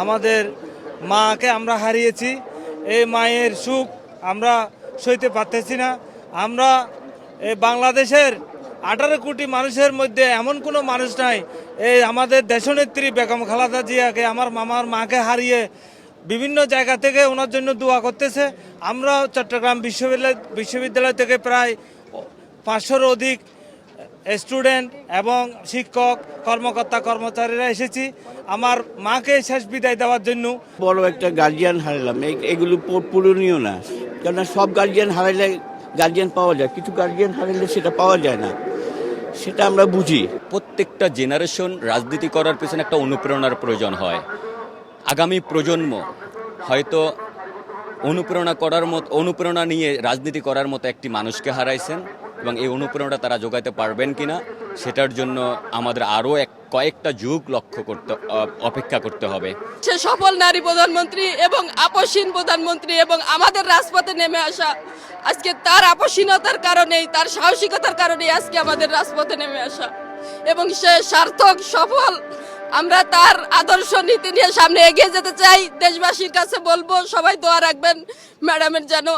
আমাদের মাকে আমরা হারিয়েছি, এই মায়ের সুখ আমরা সইতে পারতেছি না। আমরা এই বাংলাদেশের 18 কোটি মানুষের মধ্যে এমন কোনো মানুষ নাই, এই আমাদের দেশনেত্রী বেগম খালেদা জিয়াকে, আমার মামার মাকে হারিয়ে বিভিন্ন জায়গা থেকে ওনার জন্য দোয়া করতেছে। আমরা চট্টগ্রাম বিশ্ববিদ্যালয় থেকে প্রায় 500-র অধিক স্টুডেন্ট এবং শিক্ষক, কর্মকর্তা কর্মচারীরা এসেছি আমার মাকে শেষ বিদায় দেওয়ার জন্য। বড় একটা গার্জিয়ান হারালাম, এগুলো পূরণীয় না, কেননা সব গার্জিয়ান হারাইলে গার্জিয়ান পাওয়া যায়, কিছু গার্জিয়ান হারাইলে সেটা পাওয়া যায় না, সেটা আমরা বুঝি। প্রত্যেকটা জেনারেশন রাজনীতি করার পেছনে একটা অনুপ্রেরণার প্রয়োজন হয়। আগামী প্রজন্ম হয়তো অনুপ্রেরণা নিয়ে রাজনীতি করার মতো একটি মানুষকে হারাইছেন, এবং এই অনুপ্রেরণাটা তারা যোগাইতে পারবেন কিনা সেটার জন্য আমাদের আরও কয়েকটা যুগ অপেক্ষা করতে হবে। সে সফল নারী প্রধানমন্ত্রী এবং আপসহীন প্রধানমন্ত্রী, এবং আমাদের রাজপথে নেমে আসা আজকে তার আপসহীনতার কারণেই, তার সাহসিকতার কারণেই আজকে আমাদের রাজপথে নেমে আসা, এবং সে সার্থক সফল। আমরা তার আদর্শ নীতি নিয়ে সামনে এগিয়ে যেতে চাই। দেশবাসীর কাছে বলবো, সবাই দোয়া রাখবেন ম্যাডামের যেন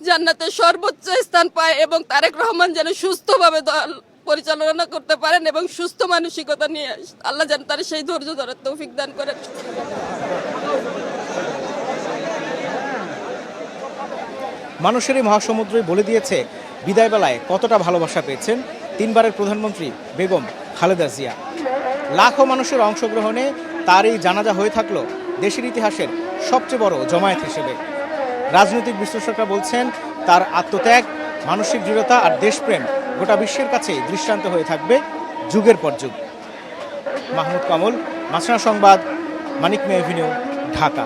জান্নাতে সর্বোচ্চ স্থান পায়, এবং তারেক রহমান যেন সুস্থভাবে দল পরিচালনা করতে পারেন, এবং সুস্থ মানসিকতা নিয়ে আল্লাহ যেন তার সেই ধৈর্য ধরার তৌফিক দান করেন। মানুষের এই মহাসমুদ্রই বলে দিয়েছে বিদায় বেলায় কতটা ভালোবাসা পেয়েছেন 3বারের প্রধানমন্ত্রী বেগম খালেদা জিয়া। লাখো মানুষের অংশগ্রহণে তার এই জানাজা হয়ে থাকলো দেশের ইতিহাসের সবচেয়ে বড় জমায়েত হিসেবে। রাজনৈতিক বিশ্লেষকরা বলছেন তার আত্মত্যাগ, মানসিক দৃঢ়তা আর দেশপ্রেম গোটা বিশ্বের কাছে দৃষ্টান্ত হয়ে থাকবে যুগের পর যুগ। মাহমুদ কমল, মাছরাঙা সংবাদ, মানিক মে এভিনিউ, ঢাকা।